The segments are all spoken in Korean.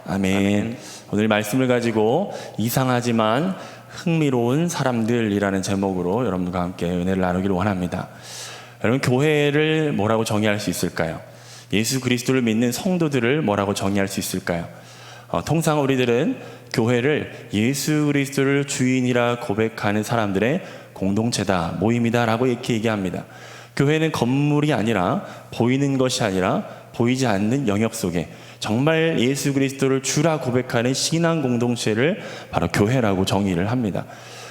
아멘. 오늘 말씀을 가지고 이상하지만 흥미로운 사람들이라는 제목으로 여러분과 함께 은혜를 나누기를 원합니다. 여러분, 교회를 뭐라고 정의할 수 있을까요? 예수 그리스도를 믿는 성도들을 뭐라고 정의할 수 있을까요? 통상 우리들은 교회를 예수 그리스도를 주인이라 고백하는 사람들의 공동체다, 모임이다 라고 이렇게 얘기합니다. 교회는 건물이 아니라, 보이는 것이 아니라 보이지 않는 영역 속에 정말 예수 그리스도를 주라 고백하는 신앙 공동체를 바로 교회라고 정의를 합니다.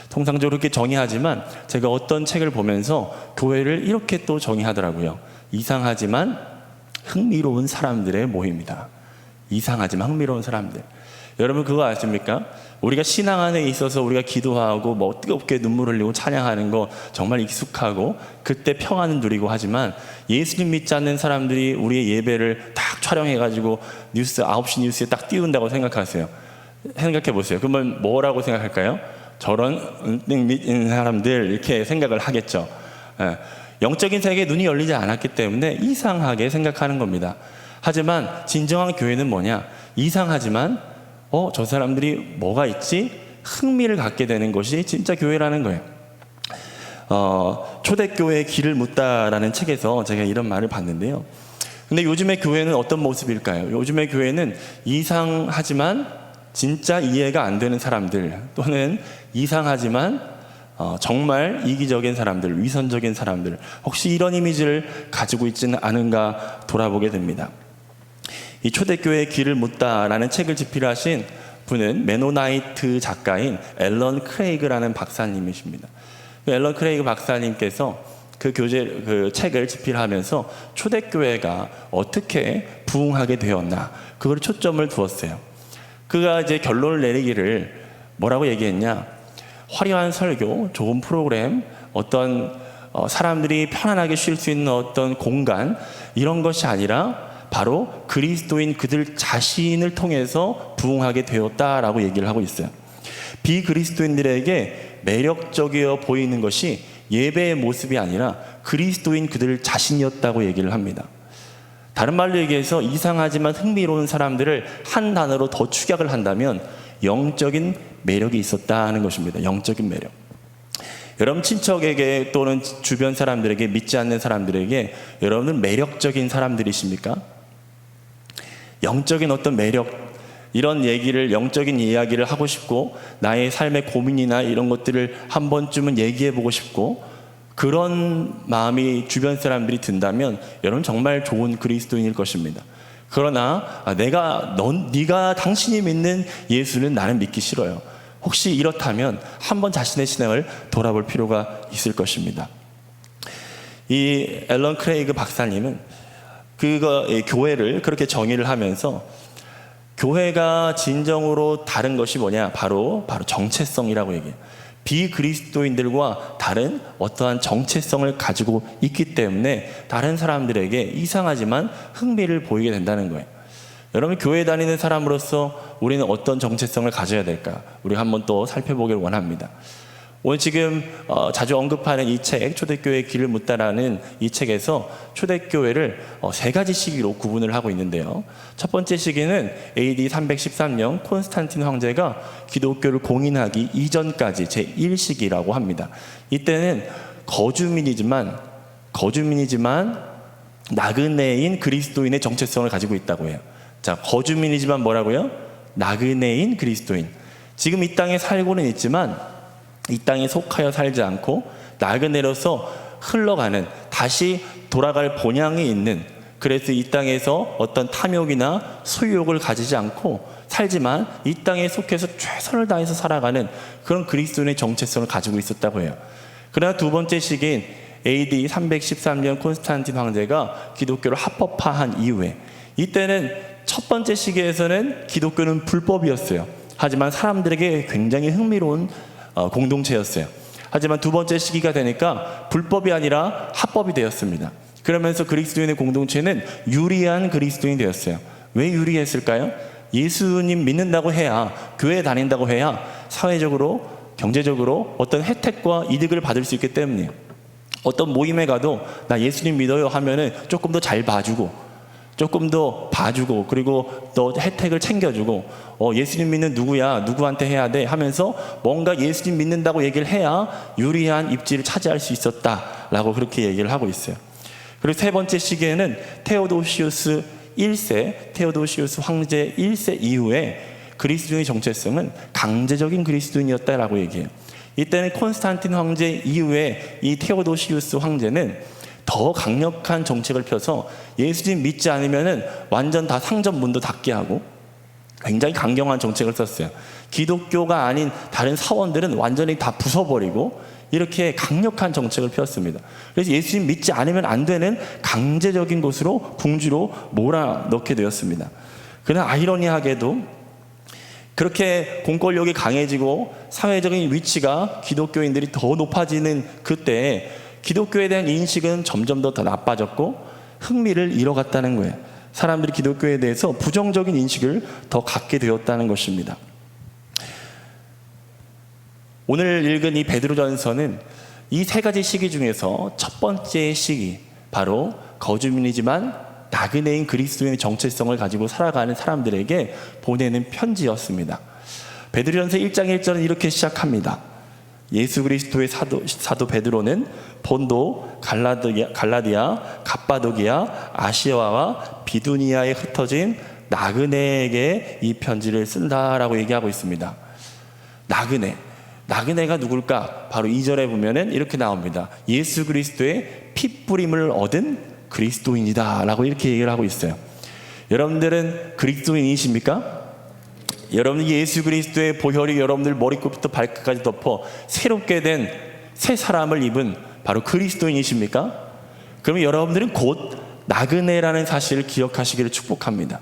통상적으로 그렇게 정의하지만 제가 어떤 책을 보면서 교회를 이렇게 또 정의하더라고요. 이상하지만 흥미로운 사람들의 모임이다. 이상하지만 흥미로운 사람들. 여러분, 그거 아십니까? 우리가 신앙 안에 있어서 우리가 기도하고 뜨겁게 눈물 흘리고 찬양하는 거 정말 익숙하고 그때 평안은 누리고 하지만, 예수님 믿지 않는 사람들이 우리의 예배를 딱 촬영해가지고 뉴스 9시 뉴스에 딱 띄운다고 생각하세요. 생각해 보세요. 그러면 뭐라고 생각할까요? 저런 믿는 사람들, 이렇게 생각을 하겠죠. 영적인 세계에 눈이 열리지 않았기 때문에 이상하게 생각하는 겁니다. 하지만 진정한 교회는 뭐냐? 이상하지만 저 사람들이 뭐가 있지? 흥미를 갖게 되는 것이 진짜 교회라는 거예요. 초대교회의 길을 묻다라는 책에서 제가 이런 말을 봤는데요. 근데 요즘의 교회는 어떤 모습일까요? 요즘의 교회는 이상하지만 진짜 이해가 안 되는 사람들, 또는 이상하지만 정말 이기적인 사람들, 위선적인 사람들, 혹시 이런 이미지를 가지고 있지는 않은가 돌아보게 됩니다. 이 초대교회의 길을 묻다라는 책을 집필하신 분은 메노나이트 작가인 앨런 크레이그라는 박사님이십니다. 앨런 크레이그 박사님께서 그 책을 집필하면서 초대교회가 어떻게 부흥하게 되었나, 그걸 초점을 두었어요. 그가 이제 결론을 내리기를 뭐라고 얘기했냐? 화려한 설교, 좋은 프로그램, 어떤 사람들이 편안하게 쉴 수 있는 어떤 공간, 이런 것이 아니라 바로 그리스도인 그들 자신을 통해서 부흥하게 되었다라고 얘기를 하고 있어요. 비그리스도인들에게 매력적이어 보이는 것이 예배의 모습이 아니라 그리스도인 그들 자신이었다고 얘기를 합니다. 다른 말로 얘기해서 이상하지만 흥미로운 사람들을 한 단어로 더 축약을 한다면 영적인 매력이 있었다는 것입니다. 영적인 매력. 여러분, 친척에게 또는 주변 사람들에게, 믿지 않는 사람들에게 여러분은 매력적인 사람들이십니까? 영적인 어떤 매력, 이런 얘기를, 영적인 이야기를 하고 싶고, 나의 삶의 고민이나 이런 것들을 한 번쯤은 얘기해 보고 싶고, 그런 마음이 주변 사람들이 든다면 여러분 정말 좋은 그리스도인일 것입니다. 그러나 네가 당신이 믿는 예수는 나는 믿기 싫어요. 혹시 이렇다면 한번 자신의 신앙을 돌아볼 필요가 있을 것입니다. 이 앨런 크레이그 박사님은 교회를 그렇게 정의를 하면서, 교회가 진정으로 다른 것이 뭐냐? 바로 정체성이라고 얘기해요. 비그리스도인들과 다른 어떠한 정체성을 가지고 있기 때문에 다른 사람들에게 이상하지만 흥미를 보이게 된다는 거예요. 여러분, 교회 다니는 사람으로서 우리는 어떤 정체성을 가져야 될까? 우리 한번 또 살펴보기를 원합니다. 오늘 지금 자주 언급하는 이 책, 초대교회의 길을 묻다라는 이 책에서 초대교회를 세 가지 시기로 구분을 하고 있는데요. 첫 번째 시기는 AD 313년 콘스탄틴 황제가 기독교를 공인하기 이전까지 제1시기라고 합니다. 이때는 거주민이지만 나그네인 그리스도인의 정체성을 가지고 있다고 해요. 자, 거주민이지만 뭐라고요? 나그네인 그리스도인. 지금 이 땅에 살고는 있지만 이 땅에 속하여 살지 않고 나그네로서 흘러가는, 다시 돌아갈 본향이 있는, 그래서 이 땅에서 어떤 탐욕이나 소유욕을 가지지 않고 살지만 이 땅에 속해서 최선을 다해서 살아가는 그런 그리스도인의 정체성을 가지고 있었다고 해요. 그러나 두 번째 시기인 AD 313년 콘스탄틴 황제가 기독교를 합법화한 이후에, 이때는 첫 번째 시기에서는 기독교는 불법이었어요. 하지만 사람들에게 굉장히 흥미로운 공동체였어요. 하지만 두 번째 시기가 되니까 불법이 아니라 합법이 되었습니다. 그러면서 그리스도인의 공동체는 유리한 그리스도인이 되었어요. 왜 유리했을까요? 예수님 믿는다고 해야, 교회에 다닌다고 해야 사회적으로, 경제적으로 어떤 혜택과 이득을 받을 수 있기 때문이에요. 어떤 모임에 가도 나 예수님 믿어요 하면은 조금 더 잘 봐주고, 조금 더 봐주고 그리고 또 혜택을 챙겨주고 예수님 믿는 누구야 누구한테 해야 돼 하면서 뭔가 예수님 믿는다고 얘기를 해야 유리한 입지를 차지할 수 있었다라고 그렇게 얘기를 하고 있어요. 그리고 세 번째 시기에는 테오도시우스 1세 테오도시우스 황제 1세 이후에 그리스도인의 정체성은 강제적인 그리스도인이었다라고 얘기해요. 이때는 콘스탄틴 황제 이후에 이 테오도시우스 황제는 더 강력한 정책을 펴서 예수님 믿지 않으면은 완전 다 상점 문도 닫게 하고 굉장히 강경한 정책을 썼어요. 기독교가 아닌 다른 사원들은 완전히 다 부숴버리고 이렇게 강력한 정책을 폈습니다. 그래서 예수님 믿지 않으면 안 되는 강제적인 곳으로 궁지로 몰아넣게 되었습니다. 그러나 아이러니하게도 그렇게 공권력이 강해지고 사회적인 위치가 기독교인들이 더 높아지는 그때에 기독교에 대한 인식은 점점 더 나빠졌고 흥미를 잃어갔다는 거예요. 사람들이 기독교에 대해서 부정적인 인식을 더 갖게 되었다는 것입니다. 오늘 읽은 이 베드로전서는 이 세 가지 시기 중에서 첫 번째 시기, 바로 거주민이지만 나그네인 그리스도인의 정체성을 가지고 살아가는 사람들에게 보내는 편지였습니다. 베드로전서 1장 1절은 이렇게 시작합니다. 예수 그리스도의 사도 베드로는 본도, 갈라디아, 갑바도기아, 아시아와 비두니아에 흩어진 나그네에게 이 편지를 쓴다라고 얘기하고 있습니다. 나그네가 누굴까? 바로 2절에 보면은 이렇게 나옵니다. 예수 그리스도의 핏부림을 얻은 그리스도인이다 라고 이렇게 얘기를 하고 있어요. 여러분들은 그리스도인이십니까? 여러분 예수 그리스도의 보혈이 여러분들 머리끝부터 발끝까지 덮어 새롭게 된 새 사람을 입은 바로 그리스도인이십니까? 그러면 여러분들은 곧 나그네라는 사실을 기억하시기를 축복합니다.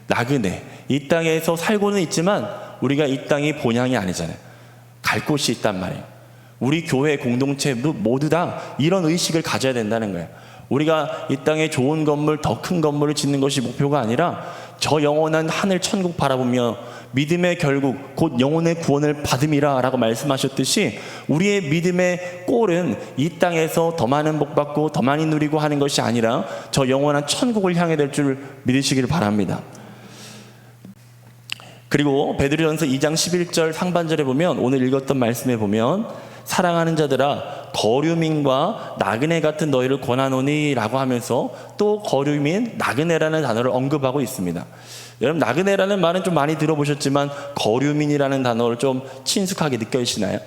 나그네, 이 땅에서 살고는 있지만 우리가 이 땅이 본향이 아니잖아요. 갈 곳이 있단 말이에요. 우리 교회 공동체 모두 다 이런 의식을 가져야 된다는 거예요. 우리가 이 땅에 좋은 건물, 더 큰 건물을 짓는 것이 목표가 아니라 저 영원한 하늘 천국 바라보며 믿음의 결국 곧 영혼의 구원을 받음이라 라고 말씀하셨듯이 우리의 믿음의 꼴은 이 땅에서 더 많은 복 받고 더 많이 누리고 하는 것이 아니라 저 영원한 천국을 향해 될 줄 믿으시기를 바랍니다. 그리고 베드로전서 2장 11절 상반절에 보면 오늘 읽었던 말씀에 보면 사랑하는 자들아 거류민과 나그네 같은 너희를 권하노니 라고 하면서 또 거류민, 나그네라는 단어를 언급하고 있습니다. 여러분 나그네라는 말은 좀 많이 들어보셨지만 거류민이라는 단어를 좀 친숙하게 느껴지시나요?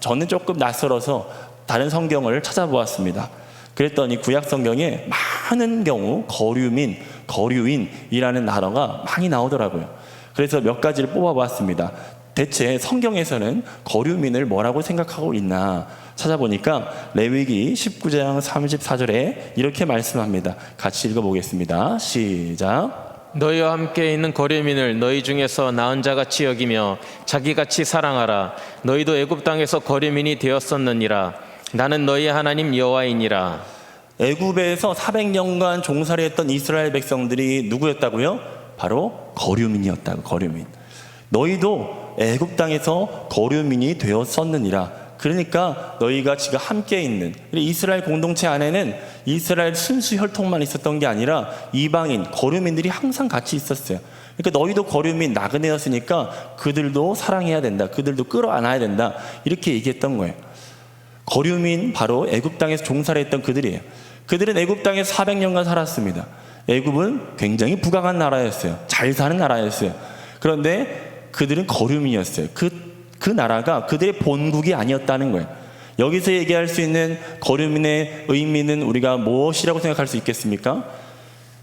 저는 조금 낯설어서 다른 성경을 찾아보았습니다. 그랬더니 구약 성경에 많은 경우 거류민, 거류인이라는 단어가 많이 나오더라고요. 그래서 몇 가지를 뽑아봤습니다. 대체 성경에서는 거류민을 뭐라고 생각하고 있나 찾아보니까 레위기 19장 34절에 이렇게 말씀합니다. 같이 읽어보겠습니다. 시작. 너희와 함께 있는 거류민을 너희 중에서 나은 자같이 여기며 자기같이 사랑하라. 너희도 애굽 땅에서 거류민이 되었었느니라. 나는 너희의 하나님 여호와이니라. 애굽에서 400년간 종살이 했던 이스라엘 백성들이 누구였다고요? 바로 거류민이었다고. 거류민. 너희도 애굽 땅에서 거류민이 되었었느니라. 그러니까 너희가 지금 함께 있는 이스라엘 공동체 안에는 이스라엘 순수 혈통만 있었던 게 아니라 이방인 거류민들이 항상 같이 있었어요. 그러니까 너희도 거류민 나그네였으니까 그들도 사랑해야 된다. 그들도 끌어안아야 된다. 이렇게 얘기했던 거예요. 거류민 바로 애굽 땅에서 종살이했던 그들이에요. 그들은 애굽 땅에서 400년간 살았습니다. 애굽은 굉장히 부강한 나라였어요. 잘 사는 나라였어요. 그런데 그들은 거류민이었어요. 그 나라가 그들의 본국이 아니었다는 거예요. 여기서 얘기할 수 있는 거류민의 의미는 우리가 무엇이라고 생각할 수 있겠습니까?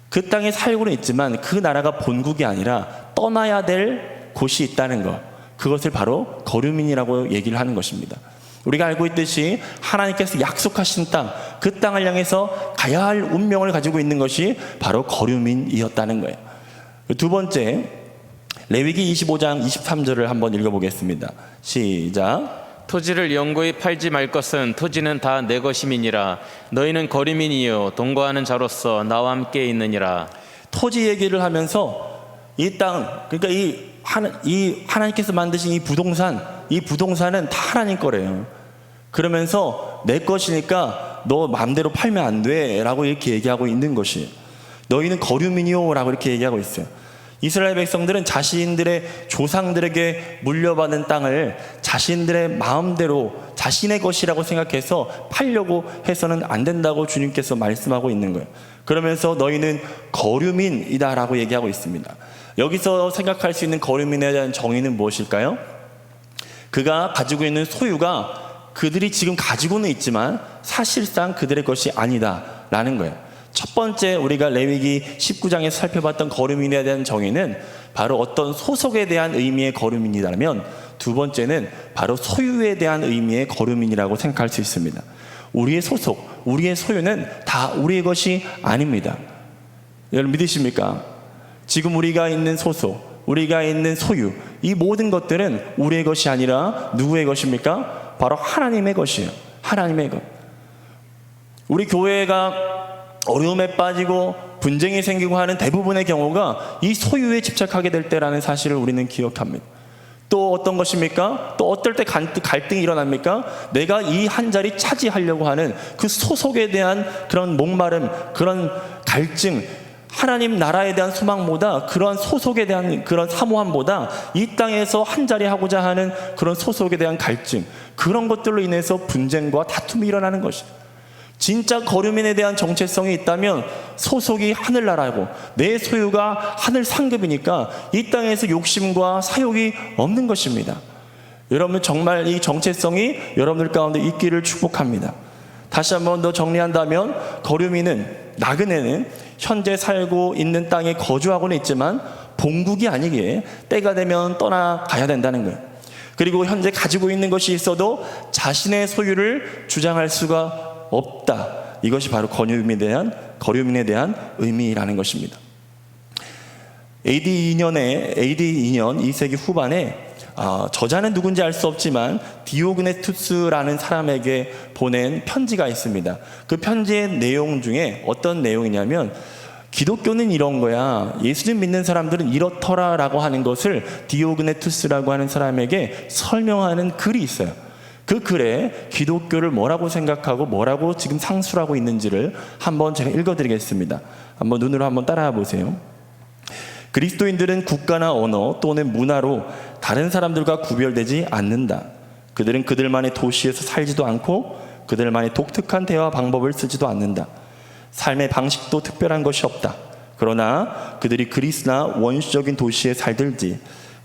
그 땅에 살고는 있지만 그 나라가 본국이 아니라 떠나야 될 곳이 있다는 것. 그것을 바로 거류민이라고 얘기를 하는 것입니다. 우리가 알고 있듯이 하나님께서 약속하신 땅, 그 땅을 향해서 가야 할 운명을 가지고 있는 것이 바로 거류민이었다는 거예요. 두 번째, 레위기 25장 23절을 한번 읽어보겠습니다. 시작. 토지를 영구히 팔지 말 것은 토지는 다 내 것임이니라. 너희는 거류민이요 동거하는 자로서 나와 함께 있느니라. 토지 얘기를 하면서 이 땅, 그러니까 이 하나님께서 만드신 이 부동산은 다 하나님 거래요. 그러면서 내 것이니까 너 마음대로 팔면 안 돼 라고 이렇게 얘기하고 있는 것이, 너희는 거류민이요 라고 이렇게 얘기하고 있어요. 이스라엘 백성들은 자신들의 조상들에게 물려받은 땅을 자신들의 마음대로 자신의 것이라고 생각해서 팔려고 해서는 안 된다고 주님께서 말씀하고 있는 거예요. 그러면서 너희는 거류민이다 라고 얘기하고 있습니다. 여기서 생각할 수 있는 거류민에 대한 정의는 무엇일까요? 그가 가지고 있는 소유가 그들이 지금 가지고는 있지만 사실상 그들의 것이 아니다 라는 거예요. 첫 번째 우리가 레위기 19장에서 살펴봤던 거류민에 대한 정의는 바로 어떤 소속에 대한 의미의 거류민이라면, 두 번째는 바로 소유에 대한 의미의 거류민이라고 생각할 수 있습니다. 우리의 소속, 우리의 소유는 다 우리의 것이 아닙니다. 여러분 믿으십니까? 지금 우리가 있는 소속, 우리가 있는 소유, 이 모든 것들은 우리의 것이 아니라 누구의 것입니까? 바로 하나님의 것이에요. 하나님의 것. 우리 교회가 어려움에 빠지고 분쟁이 생기고 하는 대부분의 경우가 이 소유에 집착하게 될 때라는 사실을 우리는 기억합니다. 또 어떤 것입니까? 또 어떨 때 갈등이 일어납니까? 내가 이 한 자리 차지하려고 하는 그 소속에 대한 그런 목마름, 그런 갈증, 하나님 나라에 대한 소망보다, 그런 소속에 대한 그런 사모함보다 이 땅에서 한 자리 하고자 하는 그런 소속에 대한 갈증, 그런 것들로 인해서 분쟁과 다툼이 일어나는 것이죠. 진짜 거류민에 대한 정체성이 있다면 소속이 하늘나라고 내 소유가 하늘 상급이니까 이 땅에서 욕심과 사욕이 없는 것입니다. 여러분 정말 이 정체성이 여러분들 가운데 있기를 축복합니다. 다시 한번 더 정리한다면 거류민은, 나그네는 현재 살고 있는 땅에 거주하고는 있지만 본국이 아니기에 때가 되면 떠나가야 된다는 거예요. 그리고 현재 가지고 있는 것이 있어도 자신의 소유를 주장할 수가 없다. 이것이 바로 거류민에 대한 의미라는 것입니다. AD 2년 2세기 후반에 저자는 누군지 알 수 없지만 디오그네투스라는 사람에게 보낸 편지가 있습니다. 그 편지의 내용 중에 어떤 내용이냐면, 기독교는 이런 거야, 예수님 믿는 사람들은 이렇더라 라고 하는 것을 디오그네투스라고 하는 사람에게 설명하는 글이 있어요. 그 글에 기독교를 뭐라고 생각하고 뭐라고 지금 상술하고 있는지를 한번 제가 읽어드리겠습니다. 한번 눈으로 한번 따라와 보세요. 그리스도인들은 국가나 언어 또는 문화로 다른 사람들과 구별되지 않는다. 그들은 그들만의 도시에서 살지도 않고 그들만의 독특한 대화 방법을 쓰지도 않는다. 삶의 방식도 특별한 것이 없다. 그러나 그들이 그리스나 원시적인 도시에 살들지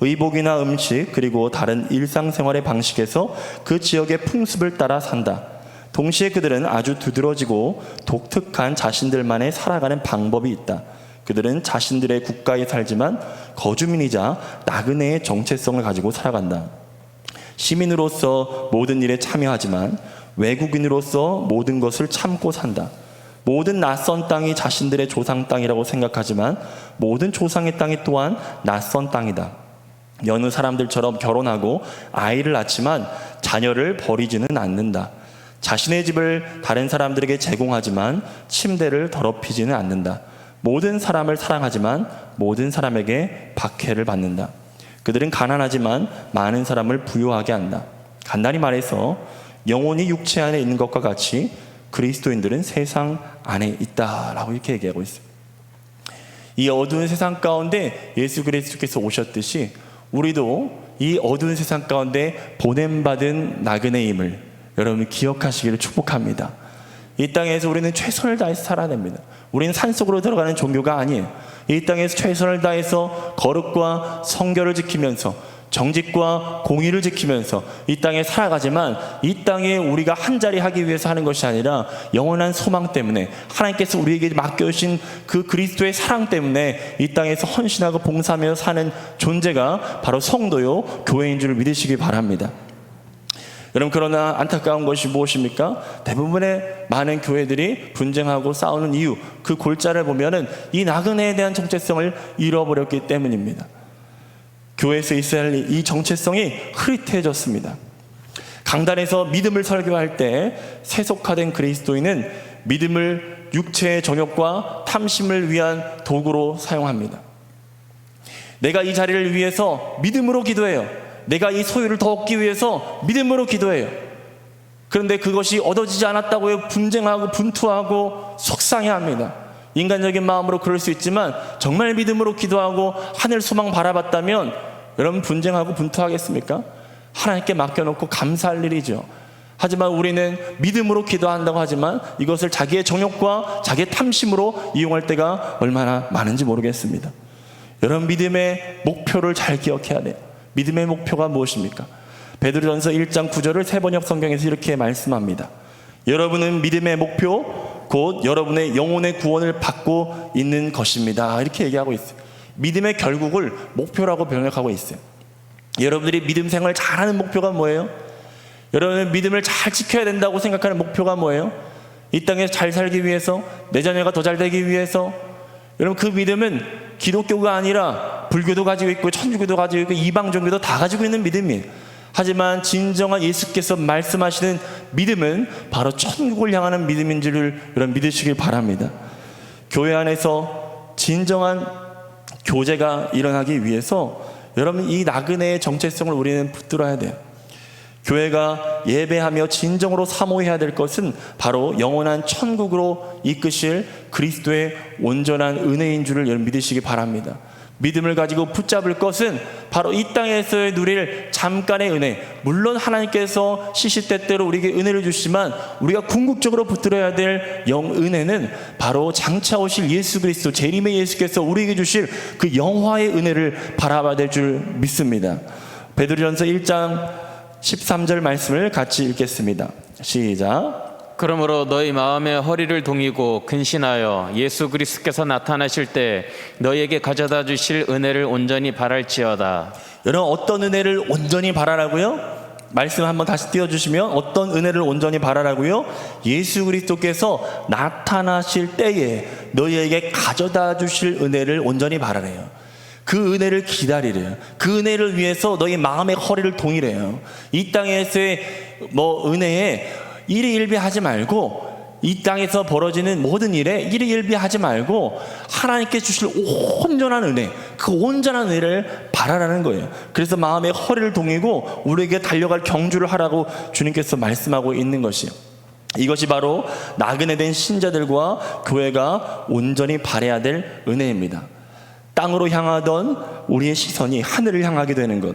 의복이나 음식 그리고 다른 일상생활의 방식에서 그 지역의 풍습을 따라 산다. 동시에 그들은 아주 두드러지고 독특한 자신들만의 살아가는 방법이 있다. 그들은 자신들의 국가에 살지만 거주민이자 나그네의 정체성을 가지고 살아간다. 시민으로서 모든 일에 참여하지만 외국인으로서 모든 것을 참고 산다. 모든 낯선 땅이 자신들의 조상 땅이라고 생각하지만 모든 조상의 땅이 또한 낯선 땅이다. 여느 사람들처럼 결혼하고 아이를 낳지만 자녀를 버리지는 않는다. 자신의 집을 다른 사람들에게 제공하지만 침대를 더럽히지는 않는다. 모든 사람을 사랑하지만 모든 사람에게 박해를 받는다. 그들은 가난하지만 많은 사람을 부유하게 한다. 간단히 말해서 영혼이 육체 안에 있는 것과 같이 그리스도인들은 세상 안에 있다라고 이렇게 얘기하고 있습니다. 이 어두운 세상 가운데 예수 그리스도께서 오셨듯이 우리도 이 어두운 세상 가운데 보냄받은 나그네임을 여러분 기억하시기를 축복합니다. 이 땅에서 우리는 최선을 다해서 살아야 됩니다. 우리는 산속으로 들어가는 종교가 아니에요. 이 땅에서 최선을 다해서 거룩과 성결을 지키면서 정직과 공의를 지키면서 이 땅에 살아가지만 이 땅에 우리가 한 자리 하기 위해서 하는 것이 아니라 영원한 소망 때문에 하나님께서 우리에게 맡겨주신 그 그리스도의 사랑 때문에 이 땅에서 헌신하고 봉사하며 사는 존재가 바로 성도요 교회인 줄 믿으시기 바랍니다. 여러분 그러나 안타까운 것이 무엇입니까? 대부분의 많은 교회들이 분쟁하고 싸우는 이유, 그 골자를 보면은 이 나그네에 대한 정체성을 잃어버렸기 때문입니다. 교회에서 있어야 할 이 정체성이 흐릿해졌습니다. 강단에서 믿음을 설교할 때 세속화된 그리스도인은 믿음을 육체의 정욕과 탐심을 위한 도구로 사용합니다. 내가 이 자리를 위해서 믿음으로 기도해요. 내가 이 소유를 더 얻기 위해서 믿음으로 기도해요. 그런데 그것이 얻어지지 않았다고 분쟁하고 분투하고 속상해합니다. 인간적인 마음으로 그럴 수 있지만 정말 믿음으로 기도하고 하늘 소망 바라봤다면 여러분 분쟁하고 분투하겠습니까? 하나님께 맡겨놓고 감사할 일이죠. 하지만 우리는 믿음으로 기도한다고 하지만 이것을 자기의 정욕과 자기의 탐심으로 이용할 때가 얼마나 많은지 모르겠습니다. 여러분 믿음의 목표를 잘 기억해야 돼요. 믿음의 목표가 무엇입니까? 베드로전서 1장 9절을 세번역 성경에서 이렇게 말씀합니다. 여러분은 믿음의 목표 곧 여러분의 영혼의 구원을 받고 있는 것입니다. 이렇게 얘기하고 있어요. 믿음의 결국을 목표라고 번역하고 있어요. 여러분들이 믿음 생활 잘하는 목표가 뭐예요? 여러분은 믿음을 잘 지켜야 된다고 생각하는 목표가 뭐예요? 이 땅에서 잘 살기 위해서, 내 자녀가 더 잘 되기 위해서. 여러분 그 믿음은 기독교가 아니라 불교도 가지고 있고 천주교도 가지고 있고 이방 종교도 다 가지고 있는 믿음이에요. 하지만 진정한 예수께서 말씀하시는 믿음은 바로 천국을 향하는 믿음인 줄을 여러분 믿으시길 바랍니다. 교회 안에서 진정한 교제가 일어나기 위해서 여러분 이 나그네의 정체성을 우리는 붙들어야 돼요. 교회가 예배하며 진정으로 사모해야 될 것은 바로 영원한 천국으로 이끄실 그리스도의 온전한 은혜인 줄을 여러분 믿으시기 바랍니다. 믿음을 가지고 붙잡을 것은 바로 이 땅에서의 누릴 잠깐의 은혜, 물론 하나님께서 시시때때로 우리에게 은혜를 주시지만 우리가 궁극적으로 붙들어야 될 은혜는 바로 장차 오실 예수 그리스도 재림의 예수께서 우리에게 주실 그 영화의 은혜를 바라봐야 될 줄 믿습니다. 베드로전서 1장 13절 말씀을 같이 읽겠습니다. 시작. 그러므로 너희 마음의 허리를 동이고 근신하여 예수 그리스도께서 나타나실 때 너희에게 가져다 주실 은혜를 온전히 바랄지어다. 여러분 어떤 은혜를 온전히 바라라고요? 말씀 한번 다시 띄워주시면 어떤 은혜를 온전히 바라라고요? 예수 그리스도께서 나타나실 때에 너희에게 가져다 주실 은혜를 온전히 바라래요. 그 은혜를 기다리래요. 그 은혜를 위해서 너희 마음의 허리를 동이래요. 이 땅에서의 은혜에 일희일비하지 말고 이 땅에서 벌어지는 모든 일에 일희일비하지 말고 하나님께 주실 온전한 은혜, 그 온전한 은혜를 바라라는 거예요. 그래서 마음의 허리를 동이고 우리에게 달려갈 경주를 하라고 주님께서 말씀하고 있는 것이에요. 이것이 바로 나그네 된 신자들과 교회가 온전히 바라야 될 은혜입니다. 땅으로 향하던 우리의 시선이 하늘을 향하게 되는 것,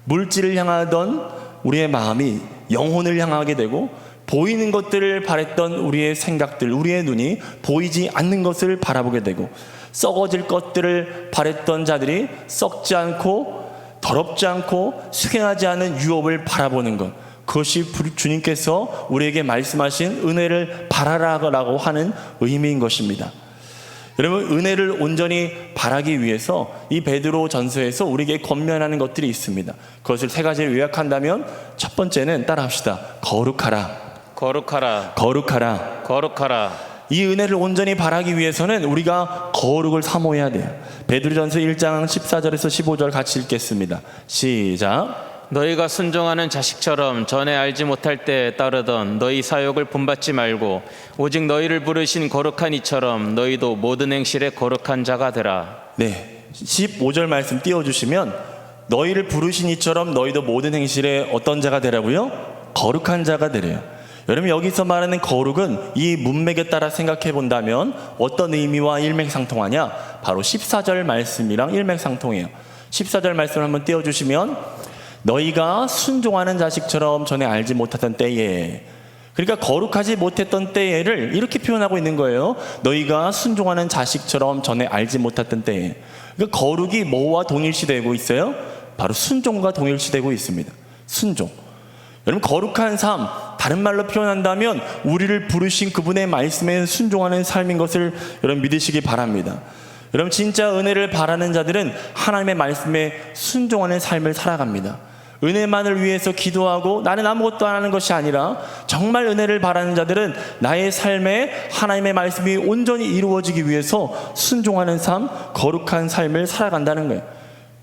물질을 향하던 우리의 마음이 영혼을 향하게 되고 보이는 것들을 바랬던 우리의 생각들, 우리의 눈이 보이지 않는 것을 바라보게 되고 썩어질 것들을 바랬던 자들이 썩지 않고 더럽지 않고 수행하지 않은 유업을 바라보는 것, 그것이 주님께서 우리에게 말씀하신 은혜를 바라라고 하는 의미인 것입니다. 여러분 은혜를 온전히 바라기 위해서 이 베드로 전서에서 우리에게 권면하는 것들이 있습니다. 그것을 세 가지를 요약한다면 첫 번째는 따라합시다. 거룩하라. 거룩하라. 거룩하라. 거룩하라. 이 은혜를 온전히 바라기 위해서는 우리가 거룩을 사모해야 돼요. 베드로전서 1장 14절에서 15절 같이 읽겠습니다. 시작. 너희가 순종하는 자식처럼 전에 알지 못할 때 따르던 너희 사욕을 본받지 말고 오직 너희를 부르신 거룩한 이처럼 너희도 모든 행실에 거룩한 자가 되라. 네, 15절 말씀 띄워주시면 너희를 부르신 이처럼 너희도 모든 행실에 어떤 자가 되라고요? 거룩한 자가 되래요. 여러분 여기서 말하는 거룩은 이 문맥에 따라 생각해 본다면 어떤 의미와 일맥상통하냐? 바로 14절 말씀이랑 일맥상통해요. 14절 말씀을 한번 띄워주시면 너희가 순종하는 자식처럼 전에 알지 못하던 때에, 그러니까 거룩하지 못했던 때에를 이렇게 표현하고 있는 거예요. 너희가 순종하는 자식처럼 전에 알지 못했던 때에. 그러니까 거룩이 뭐와 동일시되고 있어요? 바로 순종과 동일시되고 있습니다. 순종. 여러분 거룩한 삶, 다른 말로 표현한다면 우리를 부르신 그분의 말씀에 순종하는 삶인 것을 여러분 믿으시기 바랍니다. 여러분 진짜 은혜를 바라는 자들은 하나님의 말씀에 순종하는 삶을 살아갑니다. 은혜만을 위해서 기도하고 나는 아무것도 안 하는 것이 아니라 정말 은혜를 바라는 자들은 나의 삶에 하나님의 말씀이 온전히 이루어지기 위해서 순종하는 삶, 거룩한 삶을 살아간다는 거예요.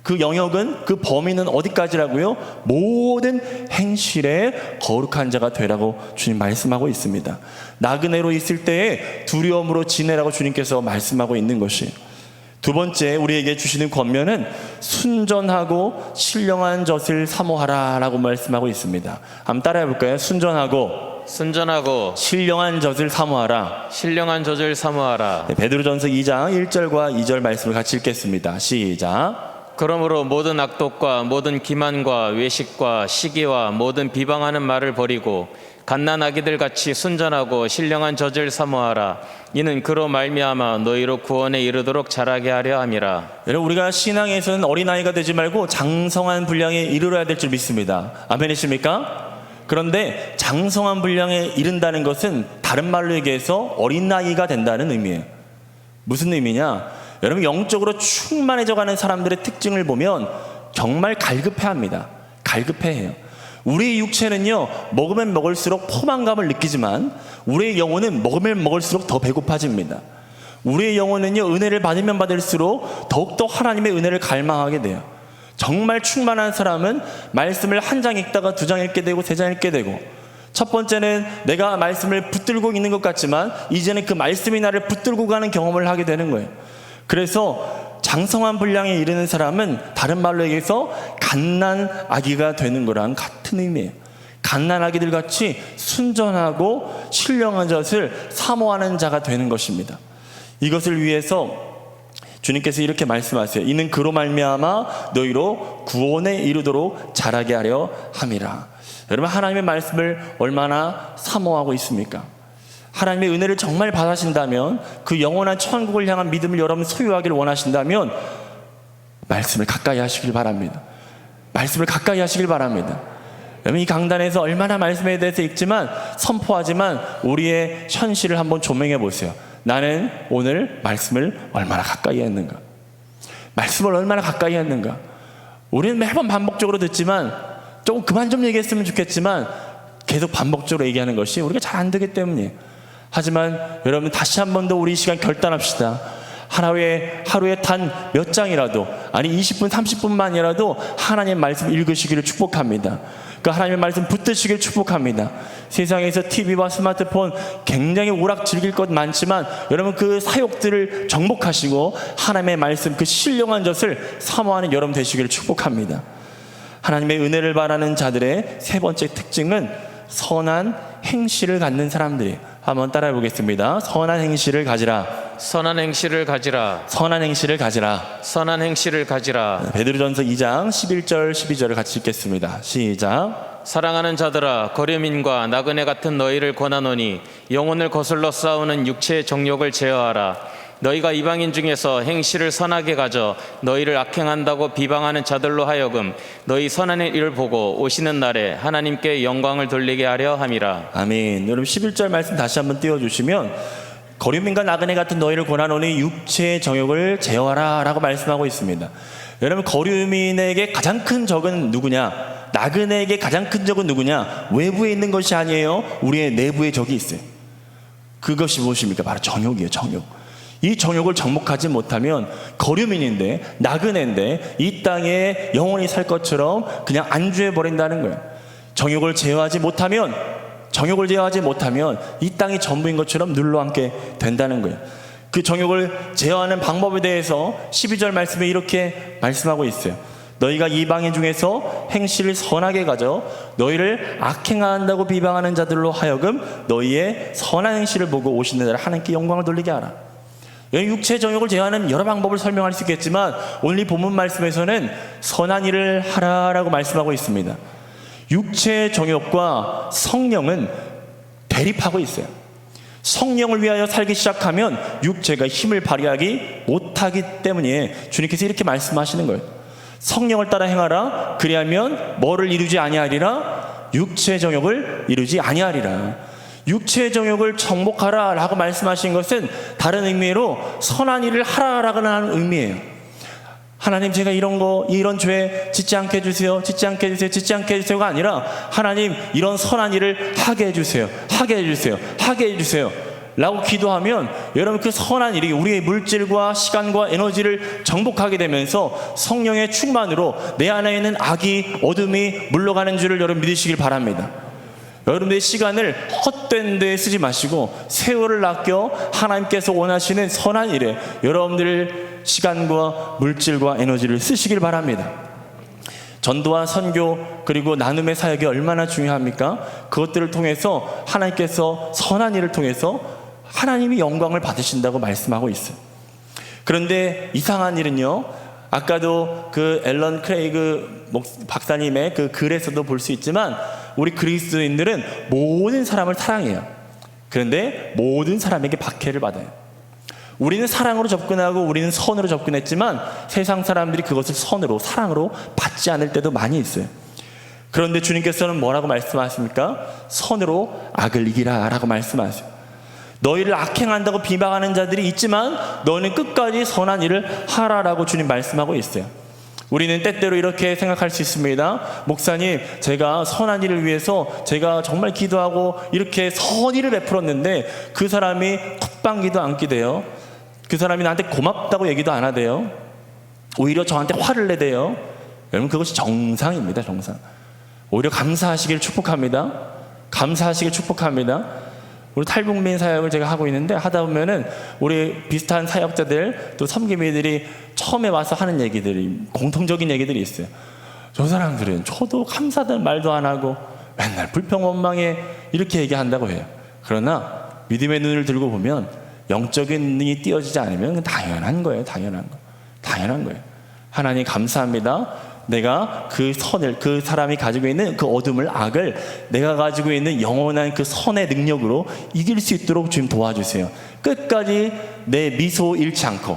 그 영역은, 그 범위는 어디까지라고요? 모든 행실에 거룩한 자가 되라고 주님 말씀하고 있습니다. 나그네로 있을 때에 두려움으로 지내라고 주님께서 말씀하고 있는 것이에요. 두 번째 우리에게 주시는 권면은 순전하고 신령한 젖을 사모하라 라고 말씀하고 있습니다. 한번 따라해 볼까요? 순전하고 신령한 젖을 사모하라. 신령한 젖을 사모하라. 네, 베드로전서 2장 1절과 2절 말씀을 같이 읽겠습니다. 시작. 그러므로 모든 악독과 모든 기만과 외식과 시기와 모든 비방하는 말을 버리고 갓난아기들 같이 순전하고 신령한 젖을 사모하라. 이는 그로 말미암아 너희로 구원에 이르도록 자라게 하려 함이라. 여러분, 우리가 신앙에서는 어린아이가 되지 말고 장성한 분량에 이르러야 될 줄 믿습니다. 아멘이십니까? 그런데 장성한 분량에 이른다는 것은 다른 말로 얘기해서 어린아이가 된다는 의미예요. 무슨 의미냐? 여러분, 영적으로 충만해져가는 사람들의 특징을 보면 정말 갈급해합니다. 갈급해해요. 우리의 육체는요, 먹으면 먹을수록 포만감을 느끼지만 우리의 영혼은 먹으면 먹을수록 더 배고파집니다. 우리의 영혼은요, 은혜를 받으면 받을수록 더욱더 하나님의 은혜를 갈망하게 돼요. 정말 충만한 사람은 말씀을 한 장 읽다가 두 장 읽게 되고 세 장 읽게 되고, 첫 번째는 내가 말씀을 붙들고 있는 것 같지만 이제는 그 말씀이 나를 붙들고 가는 경험을 하게 되는 거예요. 그래서 장성한 분량에 이르는 사람은 다른 말로 얘기해서 갓난아기가 되는 거랑 같은 의미예요. 갓난아기들 같이 순전하고 신령한 젖을 사모하는 자가 되는 것입니다. 이것을 위해서 주님께서 이렇게 말씀하세요. 이는 그로 말미암아 너희로 구원에 이르도록 자라게 하려 함이라. 여러분, 하나님의 말씀을 얼마나 사모하고 있습니까? 하나님의 은혜를 정말 받으신다면, 그 영원한 천국을 향한 믿음을 여러분 소유하기를 원하신다면 말씀을 가까이 하시길 바랍니다. 말씀을 가까이 하시길 바랍니다. 여러분, 이 강단에서 얼마나 말씀에 대해서 읽지만 선포하지만 우리의 현실을 한번 조명해 보세요. 나는 오늘 말씀을 얼마나 가까이 했는가? 말씀을 얼마나 가까이 했는가? 우리는 매번 반복적으로 듣지만 조금 그만 좀 얘기했으면 좋겠지만 계속 반복적으로 얘기하는 것이 우리가 잘 안 되기 때문이에요. 하지만 여러분, 다시 한 번 더 우리 이 시간 결단합시다. 하루에 단 몇 장이라도, 아니 20분 30분만이라도 하나님의 말씀 읽으시기를 축복합니다. 그 하나님의 말씀 붙드시기를 축복합니다. 세상에서 TV와 스마트폰 굉장히 오락 즐길 것 많지만 여러분, 그 사욕들을 정복하시고 하나님의 말씀, 그 신령한 젖을 사모하는 여러분 되시기를 축복합니다. 하나님의 은혜를 바라는 자들의 세 번째 특징은 선한 행실을 갖는 사람들이에요. 한번 따라해 보겠습니다. 선한 행실을 가지라. 선한 행실을 가지라. 선한 행실을 가지라. 선한 행실을 가지라. 베드로전서 2장 11절 12절을 같이 읽겠습니다. 시작. 사랑하는 자들아, 거류민과 나그네 같은 너희를 권하노니 영혼을 거슬러 싸우는 육체의 정욕을 제어하라. 너희가 이방인 중에서 행실을 선하게 가져 너희를 악행한다고 비방하는 자들로 하여금 너희 선한 일을 보고 오시는 날에 하나님께 영광을 돌리게 하려 함이라. 아멘. 여러분, 11절 말씀 다시 한번 띄워주시면, 거류민과 나그네 같은 너희를 권하노니 육체의 정욕을 제어하라 라고 말씀하고 있습니다. 여러분, 거류민에게 가장 큰 적은 누구냐? 나그네에게 가장 큰 적은 누구냐? 외부에 있는 것이 아니에요. 우리의 내부에 적이 있어요. 그것이 무엇입니까? 바로 정욕이에요. 정욕. 이 정욕을 정복하지 못하면 거류민인데, 나그네인데 이 땅에 영원히 살 것처럼 그냥 안주해 버린다는 거예요. 정욕을 제어하지 못하면 이 땅이 전부인 것처럼 눌러앉게 된다는 거예요. 그 정욕을 제어하는 방법에 대해서 12절 말씀에 이렇게 말씀하고 있어요. 너희가 이방인 중에서 행실을 선하게 가져 너희를 악행한다고 비방하는 자들로 하여금 너희의 선한 행실을 보고 오시는 날 하나님께 영광을 돌리게 하라. 육체 정욕을 제어하는 여러 방법을 설명할 수 있겠지만 오늘 이 본문 말씀에서는 선한 일을 하라라고 말씀하고 있습니다. 육체 정욕과 성령은 대립하고 있어요. 성령을 위하여 살기 시작하면 육체가 힘을 발휘하기 못하기 때문에 주님께서 이렇게 말씀하시는 거예요. 성령을 따라 행하라. 그리하면 뭐를 이루지 아니하리라? 육체 정욕을 이루지 아니하리라. 육체의 정욕을 정복하라 라고 말씀하신 것은 다른 의미로 선한 일을 하라라고 하는 의미예요. 하나님, 제가 이런 죄 짓지 않게 해주세요. 짓지 않게 해주세요가 아니라 하나님, 이런 선한 일을 하게 해주세요. 라고 기도하면 여러분, 그 선한 일이 우리의 물질과 시간과 에너지를 정복하게 되면서 성령의 충만으로 내 안에 있는 악이, 어둠이 물러가는 줄을 여러분 믿으시길 바랍니다. 여러분의 시간을 헛된 데에 쓰지 마시고 세월을 아껴 하나님께서 원하시는 선한 일에 여러분들 시간과 물질과 에너지를 쓰시길 바랍니다. 전도와 선교 그리고 나눔의 사역이 얼마나 중요합니까? 그것들을 통해서 하나님께서 선한 일을 통해서 하나님이 영광을 받으신다고 말씀하고 있어요. 그런데 이상한 일은요, 아까도 그 앨런 크레이그 박사님의 그 글에서도 볼 수 있지만 우리 그리스도인들은 모든 사람을 사랑해요. 그런데 모든 사람에게 박해를 받아요. 우리는 사랑으로 접근하고 우리는 선으로 접근했지만 세상 사람들이 그것을 선으로 사랑으로 받지 않을 때도 많이 있어요. 그런데 주님께서는 뭐라고 말씀하십니까? 선으로 악을 이기라 라고 말씀하세요. 너희를 악행한다고 비방하는 자들이 있지만 너는 끝까지 선한 일을 하라라고 주님 말씀하고 있어요. 우리는 때때로 이렇게 생각할 수 있습니다. 목사님, 제가 선한 일을 위해서 제가 정말 기도하고 이렇게 선의를 베풀었는데 그 사람이 콧방귀도 안 끼대요. 그 사람이 나한테 고맙다고 얘기도 안 하대요. 오히려 저한테 화를 내대요. 여러분, 그것이 정상입니다. 정상. 오히려 감사하시길 축복합니다. 감사하시길 축복합니다. 우리 탈북민 사역을 제가 하고 있는데 하다 보면은 우리 비슷한 사역자들 또 섬기미들이 처음에 와서 하는 얘기들이 공통적인 얘기들이 있어요. 저 사람들은 저도 감사하다는 말도 안 하고 맨날 불평원망에 이렇게 얘기한다고 해요. 그러나 믿음의 눈을 들고 보면 영적인 눈이 띄어지지 않으면 당연한 거예요. 당연한 거예요. 하나님 감사합니다. 내가 그 선을, 그 사람이 가지고 있는 그 어둠을, 악을 내가 가지고 있는 영원한 그 선의 능력으로 이길 수 있도록 주님 도와주세요. 끝까지 내 미소 잃지 않고,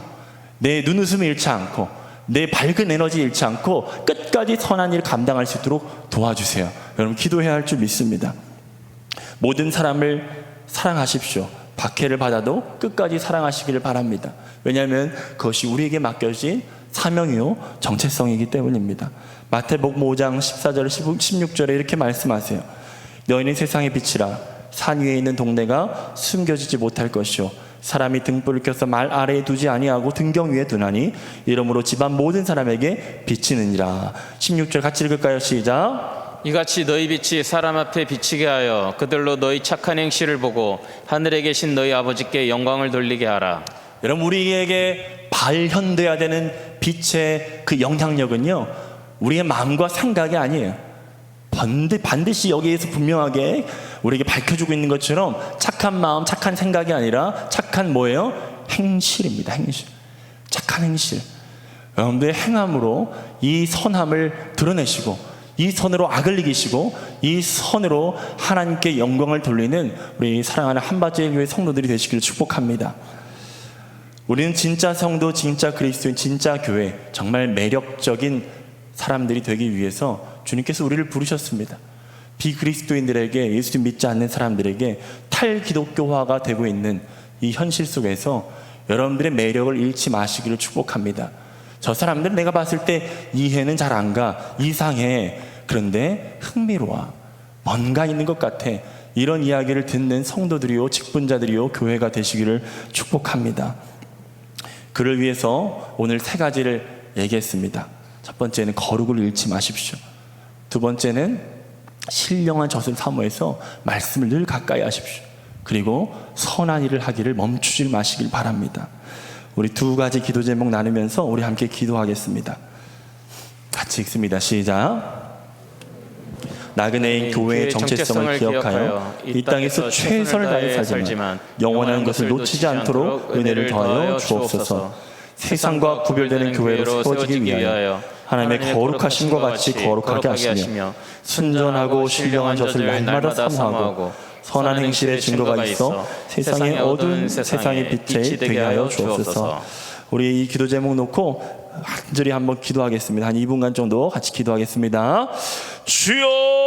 내 눈웃음 잃지 않고, 내 밝은 에너지 잃지 않고 끝까지 선한 일을 감당할 수 있도록 도와주세요. 여러분, 기도해야 할 줄 믿습니다. 모든 사람을 사랑하십시오. 박해를 받아도 끝까지 사랑하시기를 바랍니다. 왜냐하면 그것이 우리에게 맡겨진 사명이요 정체성이기 때문입니다. 마태복음 5장 14절 16절에 이렇게 말씀하세요. 너희는 세상의 빛이라. 산 위에 있는 동네가 숨겨지지 못할 것이요 사람이 등불을 켜서 말 아래에 두지 아니하고 등경 위에 두나니 이러므로 집안 모든 사람에게 비치느니라. 16절 같이 읽을까요? 시작. 이같이 너희 빛이 사람 앞에 비치게 하여 그들로 너희 착한 행실을 보고 하늘에 계신 너희 아버지께 영광을 돌리게 하라. 여러분, 우리에게 발현돼야 되는 빛의 그 영향력은요, 우리의 마음과 생각이 아니에요. 반드시 여기에서 분명하게 우리에게 밝혀주고 있는 것처럼 착한 마음, 착한 생각이 아니라 착한 뭐예요? 행실입니다. 행실. 착한 행실. 여러분들의 행함으로 이 선함을 드러내시고 이 선으로 악을 이기시고 이 선으로 하나님께 영광을 돌리는 우리 사랑하는 한밭제일 교회 성도들이 되시기를 축복합니다. 우리는 진짜 성도, 진짜 그리스도인, 진짜 교회, 정말 매력적인 사람들이 되기 위해서 주님께서 우리를 부르셨습니다. 비그리스도인들에게, 예수님 믿지 않는 사람들에게 탈기독교화가 되고 있는 이 현실 속에서 여러분들의 매력을 잃지 마시기를 축복합니다. 저 사람들은 내가 봤을 때 이해는 잘 안 가, 이상해, 그런데 흥미로워, 뭔가 있는 것 같아, 이런 이야기를 듣는 성도들이요 직분자들이요 교회가 되시기를 축복합니다. 그를 위해서 오늘 3가지를 얘기했습니다. 첫 번째는 거룩을 잃지 마십시오. 두 번째는 신령한 젖을 사모해서 말씀을 늘 가까이 하십시오. 그리고 선한 일을 하기를 멈추지 마시길 바랍니다. 우리 2가지 기도 제목 나누면서 우리 함께 기도하겠습니다. 같이 읽습니다. 시작. 나그네인 교회의 정체성을 기억하여 이 땅에서 최선을 다해 살지만 영원한 것을 놓치지 않도록 은혜를 더하여 주옵소서. 세상과 구별되는 교회로 세워지기 위하여 하나님의 거룩하심과 같이 거룩하게 하시며 순전하고 신령한 젖을 날마다 사모하고 선한 행실의 증거가 있어 세상의 어두운 세상의 빛에 되게 하여 주옵소서. 우리 이 기도 제목 놓고 간절히 한번 기도하겠습니다. 한 2분간 정도 같이 기도하겠습니다. 주여!